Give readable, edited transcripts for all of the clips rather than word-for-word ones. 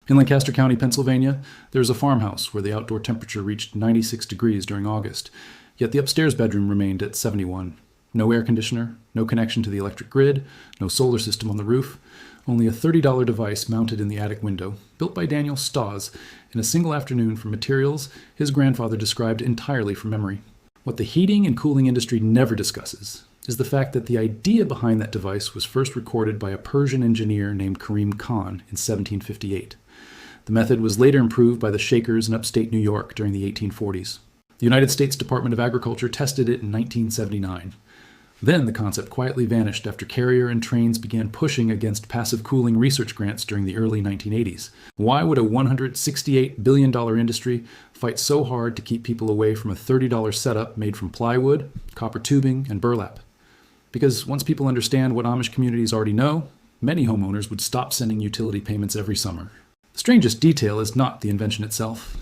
In Lancaster County, Pennsylvania, there's a farmhouse where the outdoor temperature reached 96 degrees during August, yet the upstairs bedroom remained at 71. No air conditioner, no connection to the electric grid, no solar system on the roof, only a $30 device mounted in the attic window, built by Daniel Stawes in a single afternoon from materials his grandfather described entirely from memory. What the heating and cooling industry never discusses is the fact that the idea behind that device was first recorded by a Persian engineer named Karim Khan in 1758. The method was later improved by the Shakers in upstate New York during the 1840s. The United States Department of Agriculture tested it in 1979. Then the concept quietly vanished after Carrier and Trains began pushing against passive cooling research grants during the early 1980s. Why would a $168 billion industry fight so hard to keep people away from a $30 setup made from plywood, copper tubing, and burlap? Because once people understand what Amish communities already know, many homeowners would stop sending utility payments every summer. The strangest detail is not the invention itself.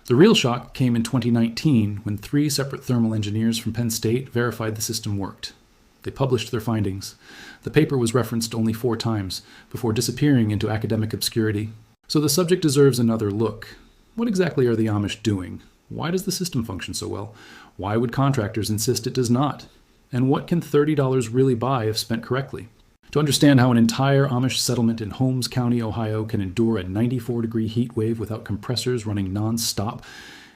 The real shock came in 2019 when 3 separate thermal engineers from Penn State verified the system worked. They published their findings. The paper was referenced only 4 times before disappearing into academic obscurity. So the subject deserves another look. What exactly are the Amish doing? Why does the system function so well? Why would contractors insist it does not? And what can $30 really buy if spent correctly? To understand how an entire Amish settlement in Holmes County, Ohio can endure a 94-degree heat wave without compressors running non-stop,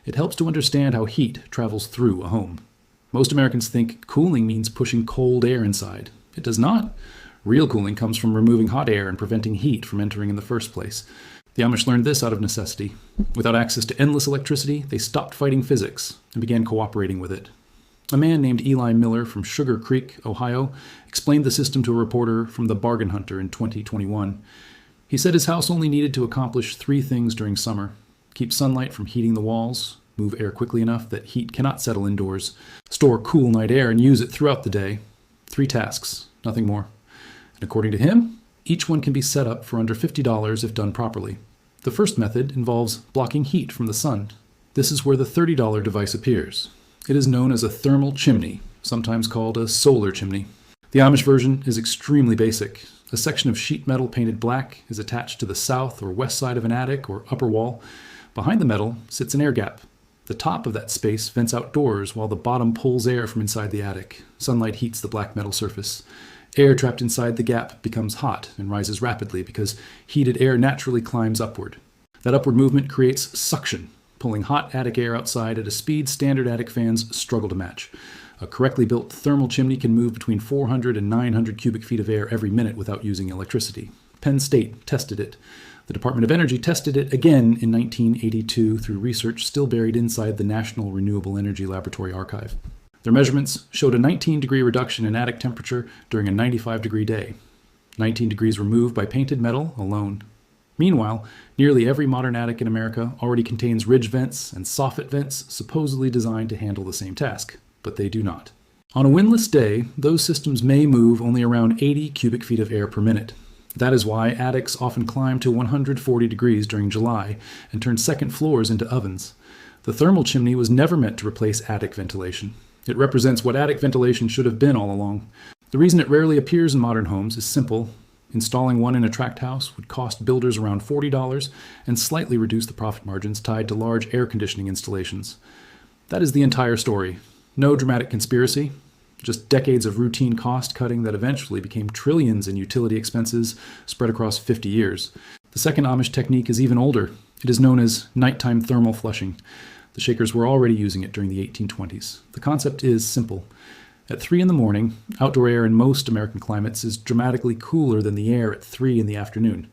it helps to understand how heat travels through a home. Most Americans think cooling means pushing cold air inside. It does not. Real cooling comes from removing hot air and preventing heat from entering in the first place. The Amish learned this out of necessity. Without access to endless electricity, they stopped fighting physics and began cooperating with it. A man named Eli Miller from Sugar Creek, Ohio, explained the system to a reporter from The Bargain Hunter in 2021. He said his house only needed to accomplish 3 things during summer: keep sunlight from heating the walls, move air quickly enough that heat cannot settle indoors, store cool night air and use it throughout the day. 3 tasks, nothing more. And according to him, each one can be set up for under $50 if done properly. The first method involves blocking heat from the sun. This is where the $30 device appears. It is known as a thermal chimney, sometimes called a solar chimney. The Amish version is extremely basic. A section of sheet metal painted black is attached to the south or west side of an attic or upper wall. Behind the metal sits an air gap. The top of that space vents outdoors while the bottom pulls air from inside the attic. Sunlight heats the black metal surface. Air trapped inside the gap becomes hot and rises rapidly because heated air naturally climbs upward. That upward movement creates suction, pulling hot attic air outside at a speed standard attic fans struggle to match. A correctly built thermal chimney can move between 400 and 900 cubic feet of air every minute without using electricity. Penn State tested it. The Department of Energy tested it again in 1982 through research still buried inside the National Renewable Energy Laboratory archive. Their measurements showed a 19-degree reduction in attic temperature during a 95-degree day. 19 degrees removed by painted metal alone. Meanwhile, nearly every modern attic in America already contains ridge vents and soffit vents supposedly designed to handle the same task, but they do not. On a windless day, those systems may move only around 80 cubic feet of air per minute. That is why attics often climb to 140 degrees during July and turn second floors into ovens. The thermal chimney was never meant to replace attic ventilation. It represents what attic ventilation should have been all along. The reason it rarely appears in modern homes is simple. Installing one in a tract house would cost builders around $40 and slightly reduce the profit margins tied to large air conditioning installations. That is the entire story. No dramatic conspiracy, just decades of routine cost cutting that eventually became trillions in utility expenses spread across 50 years. The second Amish technique is even older. It is known as nighttime thermal flushing. The Shakers were already using it during the 1820s. The concept is simple. At 3 in the morning, outdoor air in most American climates is dramatically cooler than the air at 3 in the afternoon.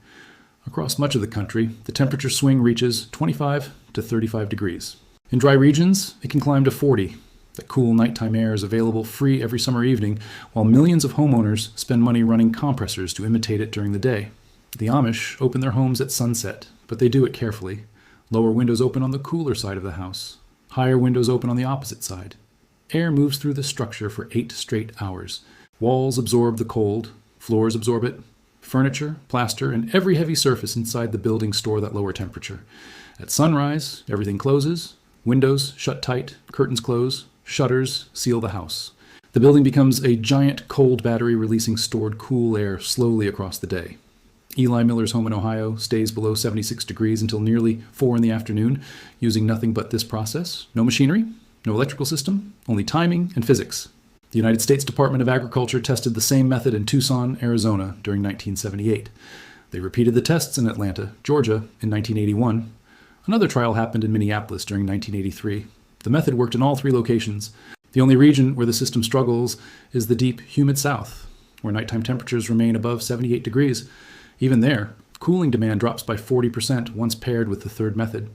Across much of the country, the temperature swing reaches 25 to 35 degrees. In dry regions, it can climb to 40. That cool nighttime air is available free every summer evening, while millions of homeowners spend money running compressors to imitate it during the day. The Amish open their homes at sunset, but they do it carefully. Lower windows open on the cooler side of the house. Higher windows open on the opposite side. Air moves through the structure for 8 straight hours. Walls absorb the cold, floors absorb it. Furniture, plaster, and every heavy surface inside the building store that lower temperature. At sunrise, everything closes. Windows shut tight, curtains close, shutters seal the house. The building becomes a giant cold battery releasing stored cool air slowly across the day. Eli Miller's home in Ohio stays below 76 degrees until nearly 4 in the afternoon, using nothing but this process. No machinery, no electrical system, only timing and physics. The United States Department of Agriculture tested the same method in Tucson, Arizona during 1978. They repeated the tests in Atlanta, Georgia in 1981. Another trial happened in Minneapolis during 1983. The method worked in all 3 locations. The only region where the system struggles is the deep, humid south, where nighttime temperatures remain above 78 degrees. Even there, cooling demand drops by 40% once paired with the third method.